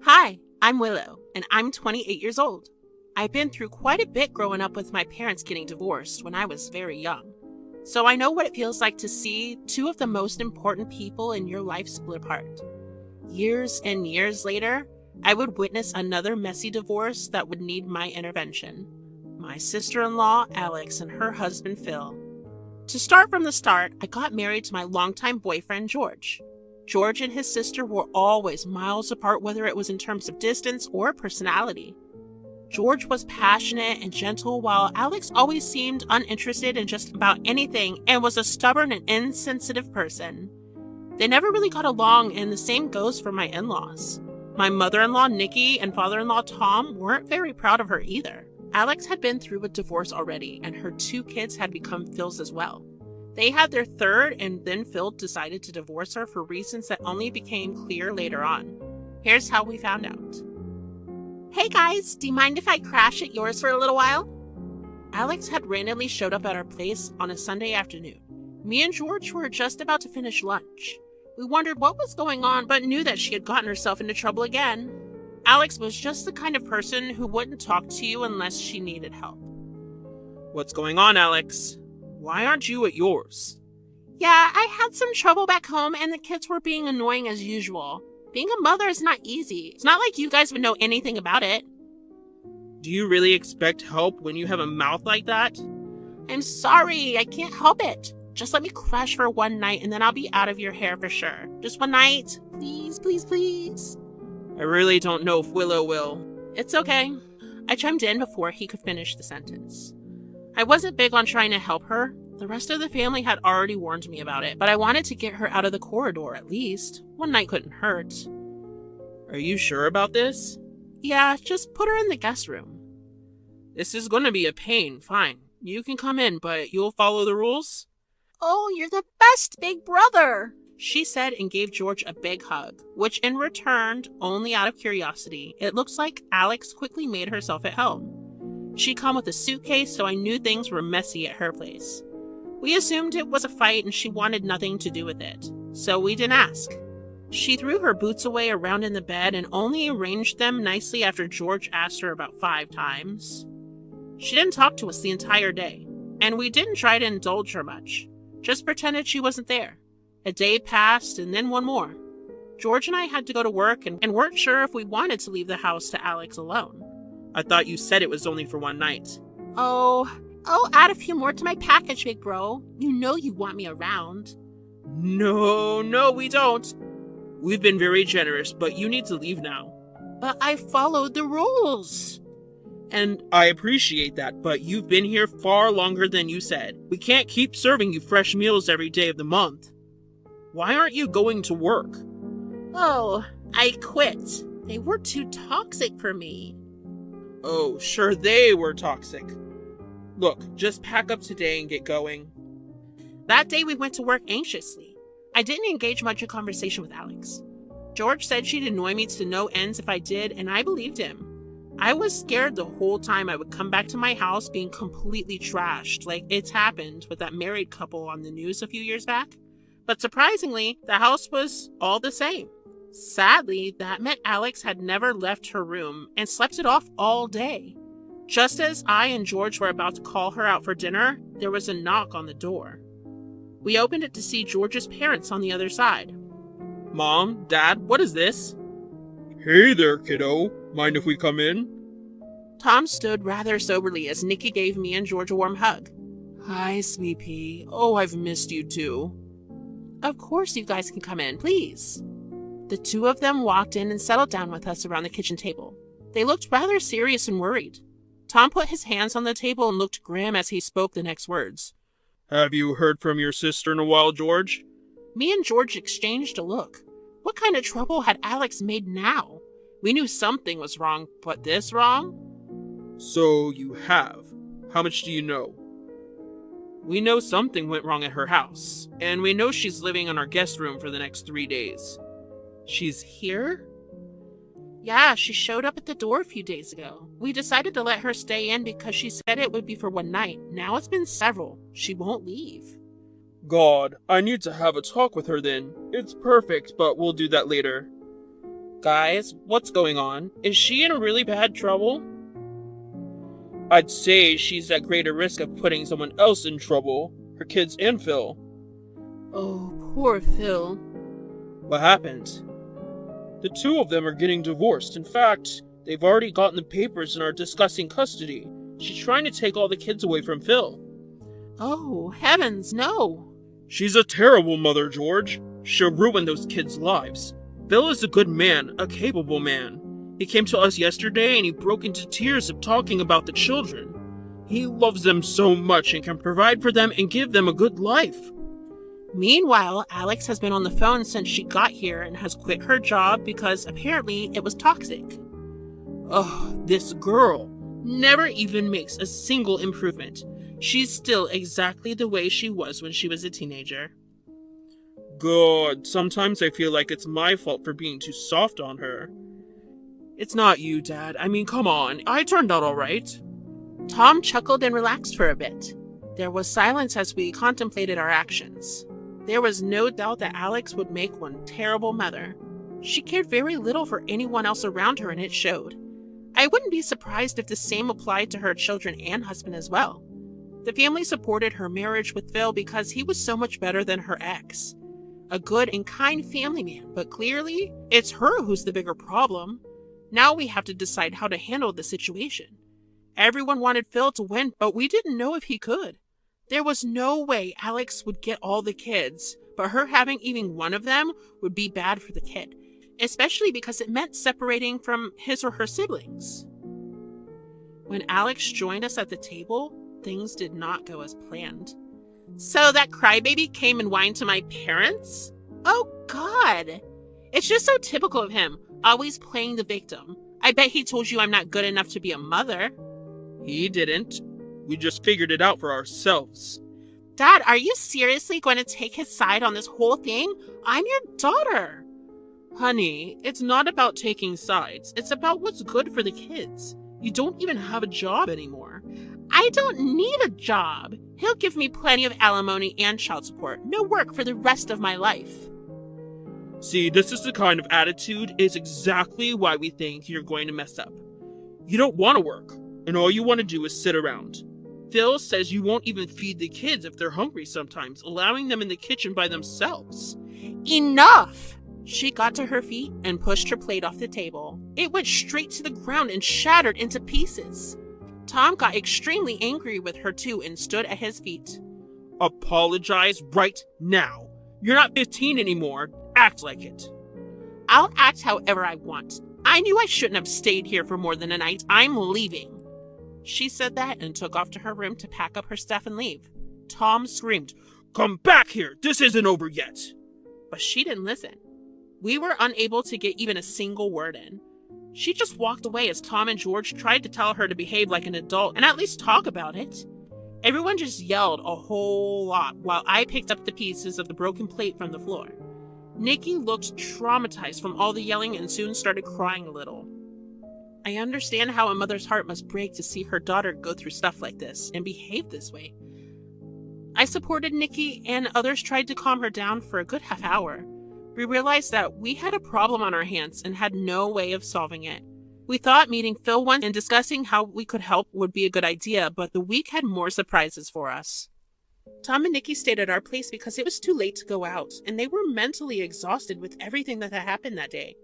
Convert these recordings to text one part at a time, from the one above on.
Hi, I'm Willow, and I'm 28 years old. I've been through quite a bit growing up with my parents getting divorced when I was very young. So I know what it feels like to see two of the most important people in your life split apart. Years and years later, I would witness another messy divorce that would need my intervention. My sister-in-law, Alex, and her husband, Phil. To start from the start, I got married to my longtime boyfriend, George. George and his sister were always miles apart, whether it was in terms of distance or personality. George was passionate and gentle, while Alex always seemed uninterested in just about anything and was a stubborn and insensitive person. They never really got along, and the same goes for my in-laws. My mother-in-law, Nikki, and father-in-law, Tom, weren't very proud of her either. Alex had been through a divorce already, and her two kids had become Phil's as well. They had their third, and then Phil decided to divorce her for reasons that only became clear later on. Here's how we found out. Hey guys, do you mind if I crash at yours for a little while? Alex had randomly showed up at our place on a Sunday afternoon. Me and George were just about to finish lunch. We wondered what was going on, but knew that she had gotten herself into trouble again. Alex was just the kind of person who wouldn't talk to you unless she needed help. What's going on, Alex? Why aren't you at yours? Yeah, I had some trouble back home and the kids were being annoying as usual. Being a mother is not easy. It's not like you guys would know anything about it. Do you really expect help when you have a mouth like that? I'm sorry, I can't help it. Just let me crash for one night and then I'll be out of your hair for sure. Just one night. Please, please, please. I really don't know if Willow will. It's okay. I chimed in before he could finish the sentence. I wasn't big on trying to help her. The rest of the family had already warned me about it, but I wanted to get her out of the corridor at least. One night couldn't hurt. Are you sure about this? Yeah, just put her in the guest room. This is going to be a pain. Fine. You can come in, but you'll follow the rules? Oh, you're the best big brother, she said and gave George a big hug, which in return, only out of curiosity, it looks like Alex quickly made herself at home. She'd come with a suitcase, so I knew things were messy at her place. We assumed it was a fight and she wanted nothing to do with it, so we didn't ask. She threw her boots away around in the bed and only arranged them nicely after George asked her about 5 times. She didn't talk to us the entire day, and we didn't try to indulge her much, just pretended she wasn't there. A day passed and then one more. George and I had to go to work and weren't sure if we wanted to leave the house to Alex alone. I thought you said it was only for one night. Oh, I'll add a few more to my package, big bro. You know you want me around. No, we don't. We've been very generous, but you need to leave now. But I followed the rules. And I appreciate that, but you've been here far longer than you said. We can't keep serving you fresh meals every day of the month. Why aren't you going to work? Oh, I quit. They were too toxic for me. Oh, sure they were toxic. Look, just pack up today and get going. That day we went to work anxiously. I didn't engage much in conversation with Alex. George said she'd annoy me to no ends if I did, and I believed him. I was scared the whole time I would come back to my house being completely trashed, like it's happened with that married couple on the news a few years back. But surprisingly, the house was all the same. Sadly, that meant Alex had never left her room and slept it off all day. Just as I and George were about to call her out for dinner, there was a knock on the door. We opened it to see George's parents on the other side. Mom, Dad, what is this? Hey there, kiddo. Mind if we come in? Tom stood rather soberly as Nikki gave me and George a warm hug. Hi, sweet pea. Oh, I've missed you too. Of course you guys can come in, please. The two of them walked in and settled down with us around the kitchen table. They looked rather serious and worried. Tom put his hands on the table and looked grim as he spoke the next words. Have you heard from your sister in a while, George? Me and George exchanged a look. What kind of trouble had Alex made now? We knew something was wrong, but this wrong? So you have. How much do you know? We know something went wrong at her house, and we know she's living in our guest room for the next 3 days. She's here? Yeah, she showed up at the door a few days ago. We decided to let her stay in because she said it would be for one night. Now it's been several. She won't leave. God, I need to have a talk with her then. It's perfect, but we'll do that later. Guys, what's going on? Is she in really bad trouble? I'd say she's at greater risk of putting someone else in trouble, her kids and Phil. Oh, poor Phil. What happened? The two of them are getting divorced. In fact, they've already gotten the papers and are discussing custody. She's trying to take all the kids away from Phil. Oh, heavens, no. She's a terrible mother, George. She'll ruin those kids' lives. Phil is a good man, a capable man. He came to us yesterday and he broke into tears of talking about the children. He loves them so much and can provide for them and give them a good life. Meanwhile, Alex has been on the phone since she got here and has quit her job because apparently it was toxic. Ugh, this girl never even makes a single improvement. She's still exactly the way she was when she was a teenager. God, sometimes I feel like it's my fault for being too soft on her. It's not you, Dad. I mean, come on. I turned out all right. Tom chuckled and relaxed for a bit. There was silence as we contemplated our actions. There was no doubt that Alex would make one terrible mother. She cared very little for anyone else around her, and it showed. I wouldn't be surprised if the same applied to her children and husband as well. The family supported her marriage with Phil because he was so much better than her ex. A good and kind family man, but clearly, it's her who's the bigger problem. Now we have to decide how to handle the situation. Everyone wanted Phil to win, but we didn't know if he could. There was no way Alex would get all the kids, but her having even one of them would be bad for the kid, especially because it meant separating from his or her siblings. When Alex joined us at the table, things did not go as planned. So that crybaby came and whined to my parents? Oh God! It's just so typical of him, always playing the victim. I bet he told you I'm not good enough to be a mother. He didn't. We just figured it out for ourselves. Dad, are you seriously going to take his side on this whole thing? I'm your daughter. Honey, it's not about taking sides. It's about what's good for the kids. You don't even have a job anymore. I don't need a job. He'll give me plenty of alimony and child support. No work for the rest of my life. See, this is the kind of attitude is exactly why we think you're going to mess up. You don't want to work, and all you want to do is sit around. Phil says you won't even feed the kids if they're hungry sometimes, allowing them in the kitchen by themselves. Enough! She got to her feet and pushed her plate off the table. It went straight to the ground and shattered into pieces. Tom got extremely angry with her too and stood at his feet. Apologize right now. You're not 15 anymore. Act like it. I'll act however I want. I knew I shouldn't have stayed here for more than a night. I'm leaving. She said that and took off to her room to pack up her stuff and leave. Tom screamed, "Come back here! This isn't over yet!" But she didn't listen. We were unable to get even a single word in. She just walked away as Tom and George tried to tell her to behave like an adult and at least talk about it. Everyone just yelled a whole lot while I picked up the pieces of the broken plate from the floor. Nikki looked traumatized from all the yelling and soon started crying a little. I understand how a mother's heart must break to see her daughter go through stuff like this and behave this way. I supported Nikki and others tried to calm her down for a good half hour. We realized that we had a problem on our hands and had no way of solving it. We thought meeting Phil once and discussing how we could help would be a good idea, but the week had more surprises for us. Tom and Nikki stayed at our place because it was too late to go out, and they were mentally exhausted with everything that had happened that day.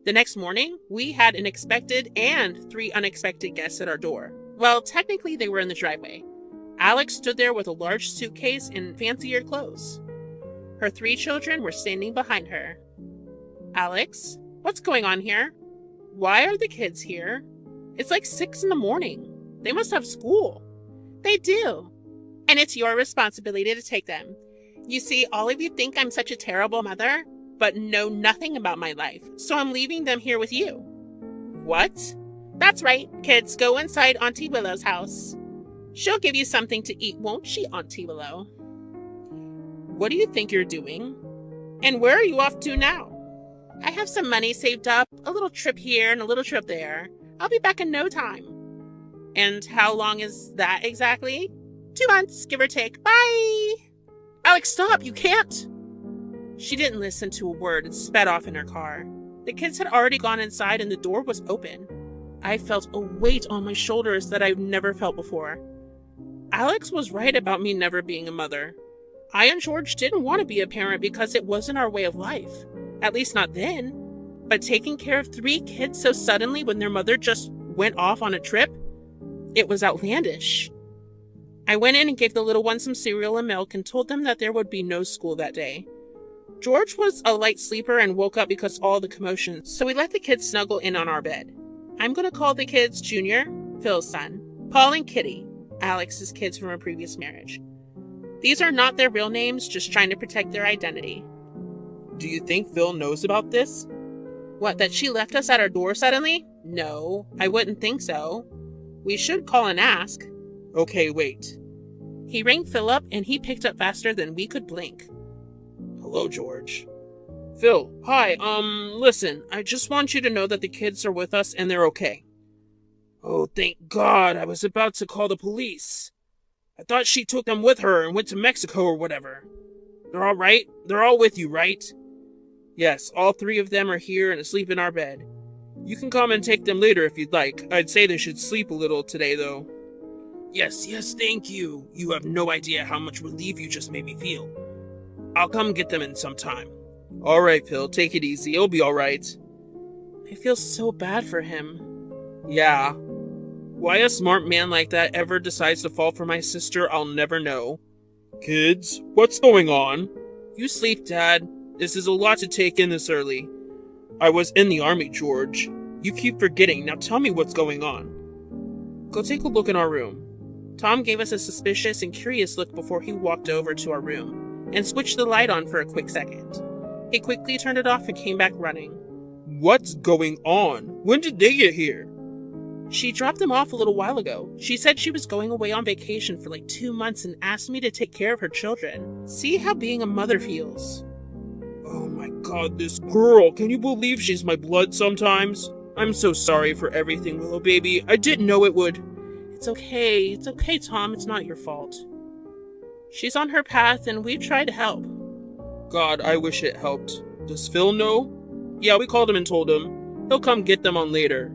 The next morning, we had an expected and 3 unexpected guests at our door. Well, technically they were in the driveway. Alex stood there with a large suitcase and fancier clothes. Her 3 children were standing behind her. Alex, what's going on here? Why are the kids here? It's like 6 in the morning. They must have school. They do. And it's your responsibility to take them. You see, all of you think I'm such a terrible mother, but know nothing about my life, so I'm leaving them here with you. What? That's right, kids, go inside Auntie Willow's house. She'll give you something to eat, won't she, Auntie Willow? What do you think you're doing? And where are you off to now? I have some money saved up, a little trip here and a little trip there. I'll be back in no time. And how long is that exactly? 2 months, give or take. Bye! Alex, stop! You can't! She didn't listen to a word and sped off in her car. The kids had already gone inside and the door was open. I felt a weight on my shoulders that I've never felt before. Alex was right about me never being a mother. I and George didn't want to be a parent because it wasn't our way of life. At least not then. But taking care of 3 kids so suddenly when their mother just went off on a trip, it was outlandish. I went in and gave the little ones some cereal and milk and told them that there would be no school that day. George was a light sleeper and woke up because of all the commotion, so we let the kids snuggle in on our bed. I'm going to call the kids Junior, Phil's son, Paul and Kitty, Alex's kids from a previous marriage. These are not their real names, just trying to protect their identity. Do you think Phil knows about this? What, that she left us at our door suddenly? No, I wouldn't think so. We should call and ask. Okay, wait. He rang Phil up and he picked up faster than we could blink. Hello, George. Phil, hi, listen, I just want you to know that the kids are with us and they're okay. Oh, thank God, I was about to call the police. I thought she took them with her and went to Mexico or whatever. They're all right? They're all with you, right? Yes, all 3 of them are here and asleep in our bed. You can come and take them later if you'd like. I'd say they should sleep a little today, though. Yes, thank you. You have no idea how much relief you just made me feel. I'll come get them in some time. All right, Phil, take it easy. It'll be all right. I feel so bad for him. Yeah. Why a smart man like that ever decides to fall for my sister, I'll never know. Kids, what's going on? You sleep, Dad. This is a lot to take in this early. I was in the army, George. You keep forgetting. Now tell me what's going on. Go take a look in our room. Tom gave us a suspicious and curious look before he walked over to our room and switched the light on for a quick second. He quickly turned it off and came back running. What's going on? When did they get here? She dropped them off a little while ago. She said she was going away on vacation for like 2 months and asked me to take care of her children. See how being a mother feels. Oh my God, this girl. Can you believe she's my blood sometimes? I'm so sorry for everything, Willow baby. I didn't know it would. It's okay, Tom. It's not your fault. She's on her path and we've tried to help. God, I wish it helped. Does Phil know? Yeah, we called him and told him. He'll come get them on later.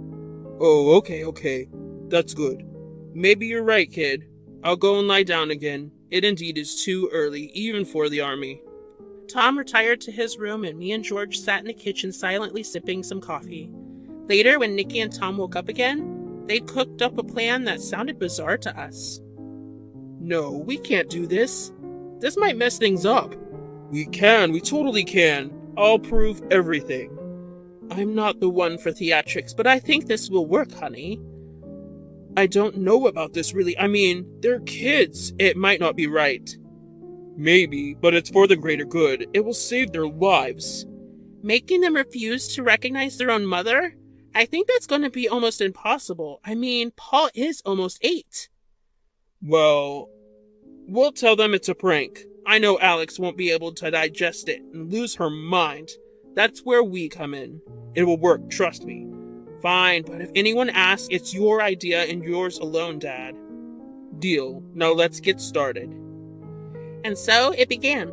Oh, okay. That's good. Maybe you're right, kid. I'll go and lie down again. It indeed is too early, even for the army. Tom retired to his room and me and George sat in the kitchen silently sipping some coffee. Later, when Nikki and Tom woke up again, they'd cooked up a plan that sounded bizarre to us. No, we can't do this. This might mess things up. We totally can. I'll prove everything. I'm not the one for theatrics, but I think this will work, honey. I don't know about this really. I mean, they're kids. It might not be right. Maybe, but it's for the greater good. It will save their lives. Making them refuse to recognize their own mother? I think that's going to be almost impossible. I mean, Paul is almost 8. Well, we'll tell them it's a prank. I know Alex won't be able to digest it and lose her mind. That's where we come in. It will work, trust me. Fine, but if anyone asks, it's your idea and yours alone, Dad. Deal. Now let's get started. And so it began.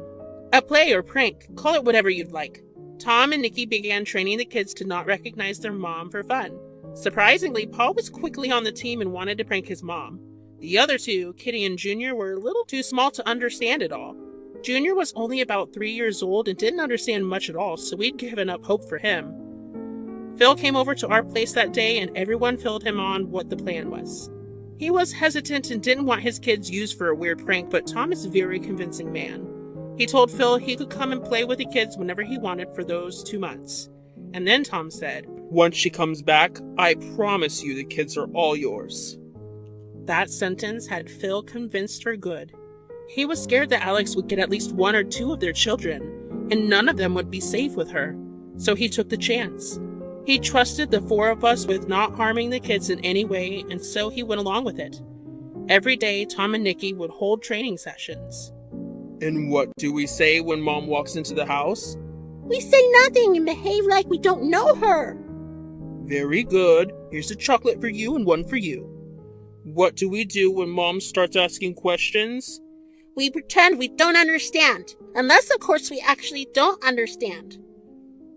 A play or prank, call it whatever you'd like. Tom and Nikki began training the kids to not recognize their mom for fun. Surprisingly, Paul was quickly on the team and wanted to prank his mom. The other 2, Kitty and Junior, were a little too small to understand it all. Junior was only about 3 years old and didn't understand much at all, so we'd given up hope for him. Phil came over to our place that day and everyone filled him on what the plan was. He was hesitant and didn't want his kids used for a weird prank, but Tom is a very convincing man. He told Phil he could come and play with the kids whenever he wanted for those 2 months. And then Tom said, Once she comes back, I promise you the kids are all yours. That sentence had Phil convinced for good. He was scared that Alex would get at least 1 or 2 of their children, and none of them would be safe with her. So he took the chance. He trusted the 4 of us with not harming the kids in any way, and so he went along with it. Every day, Tom and Nikki would hold training sessions. And what do we say when Mom walks into the house? We say nothing and behave like we don't know her. Very good. Here's a chocolate for you and one for you. What do we do when Mom starts asking questions? We pretend we don't understand, unless of course we actually don't understand.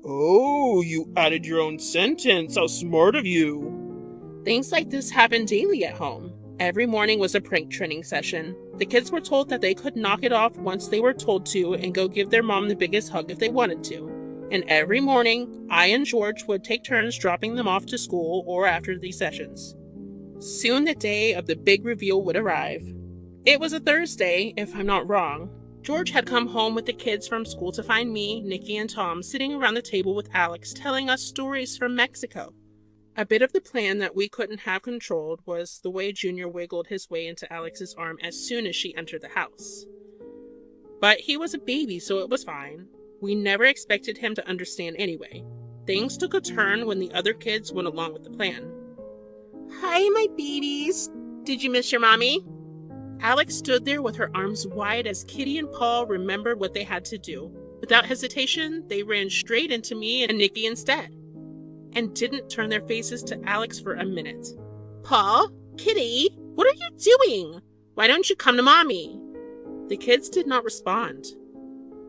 Oh, you added your own sentence. How smart of you. Things like this happened daily at home. Every morning was a prank training session. The kids were told that they could knock it off once they were told to and go give their mom the biggest hug if they wanted to. And every morning, I and George would take turns dropping them off to school or after these sessions. Soon the day of the big reveal would arrive. It was a Thursday, if I'm not wrong. George had come home with the kids from school to find me, Nikki, and Tom sitting around the table with Alex telling us stories from Mexico. A bit of the plan that we couldn't have controlled was the way Junior wiggled his way into Alex's arm as soon as she entered the house. But he was a baby, so it was fine. We never expected him to understand anyway. Things took a turn when the other kids went along with the plan. Hi, my babies. Did you miss your mommy? Alex stood there with her arms wide as Kitty and Paul remembered what they had to do. Without hesitation, they ran straight into me and Nikki instead, and didn't turn their faces to Alex for a minute. Paul, Kitty, what are you doing? Why don't you come to mommy? The kids did not respond.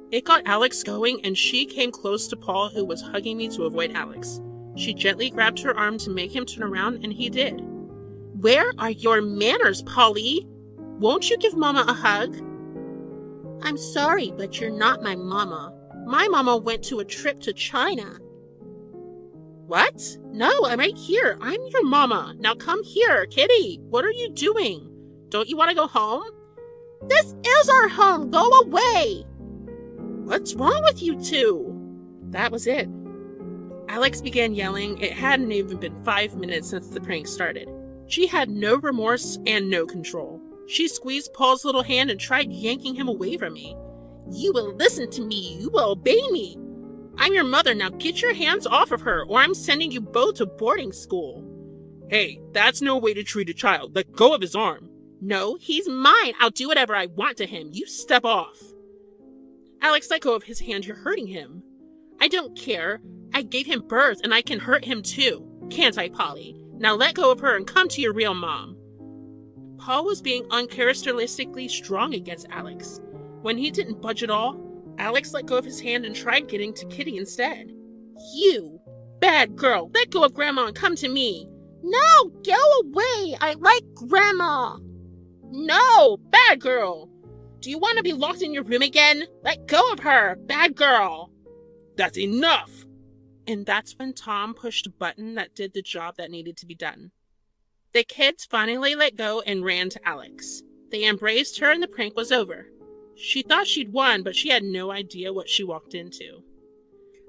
It got Alex going, and she came close to Paul, who was hugging me to avoid Alex. She gently grabbed her arm to make him turn around, and he did. Where are your manners, Polly? Won't you give Mama a hug? I'm sorry, but you're not my mama. My mama went to a trip to China. What? No, I'm right here. I'm your mama. Now come here, Kitty. What are you doing? Don't you want to go home? This is our home. Go away. What's wrong with you two? That was it. Alex began yelling. It hadn't even been 5 minutes since the prank started. She had no remorse and no control. She squeezed Paul's little hand and tried yanking him away from me. You will listen to me. You will obey me. I'm your mother. Now get your hands off of her, or I'm sending you both to boarding school. Hey, that's no way to treat a child. Let go of his arm. No, he's mine. I'll do whatever I want to him. You step off. Alex, let go of his hand. You're hurting him. I don't care. I gave him birth, and I can hurt him too. Can't I, Polly? Now let go of her and come to your real mom. Paul was being uncharacteristically strong against Alex. When he didn't budge at all, Alex let go of his hand and tried getting to Kitty instead. You bad girl, let go of Grandma and come to me. No, go away. I like Grandma. No, bad girl. Do you want to be locked in your room again? Let go of her, bad girl. That's enough. And that's when Tom pushed a button that did the job that needed to be done. The kids finally let go and ran to Alex. They embraced her and the prank was over. She thought she'd won, but she had no idea what she walked into.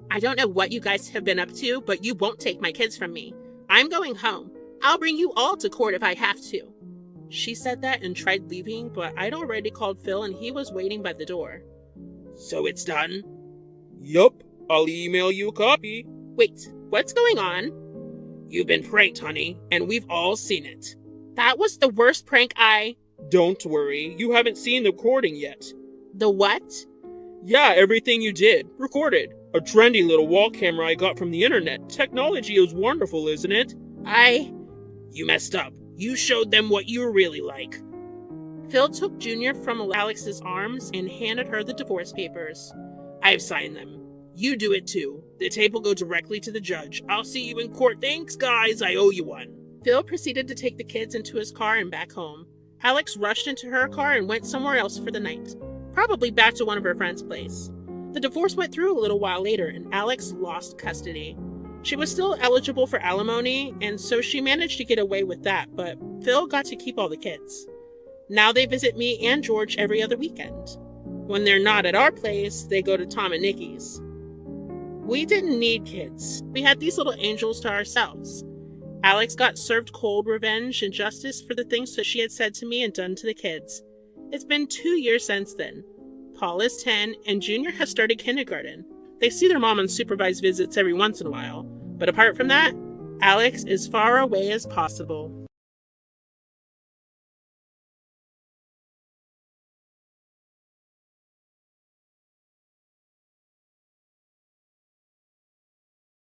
I don't know what you guys have been up to, but you won't take my kids from me. I'm going home. I'll bring you all to court if I have to. She said that and tried leaving, but I'd already called Phil and he was waiting by the door. So it's done? Yup. I'll email you a copy. Wait, what's going on? You've been pranked, honey, and we've all seen it. That was the worst prank Don't worry, you haven't seen the recording yet. The what? Yeah, everything you did. Recorded. A trendy little wall camera I got from the internet. Technology is wonderful, isn't it? You messed up. You showed them what you were really like. Phil took Junior from Alex's arms and handed her the divorce papers. I've signed them. You do it too. The tape will go directly to the judge. I'll see you in court. Thanks, guys. I owe you one. Phil proceeded to take the kids into his car and back home. Alex rushed into her car and went somewhere else for the night, probably back to one of her friends' place. The divorce went through a little while later and Alex lost custody. She was still eligible for alimony, and so she managed to get away with that, but Phil got to keep all the kids. Now they visit me and George every other weekend. When they're not at our place, they go to Tom and Nikki's. We didn't need kids. We had these little angels to ourselves. Alex got served cold revenge and justice for the things that she had said to me and done to the kids. It's been 2 years since then. Paul is 10, and Junior has started kindergarten. They see their mom on supervised visits every once in a while, but apart from that, Alex is far away as possible.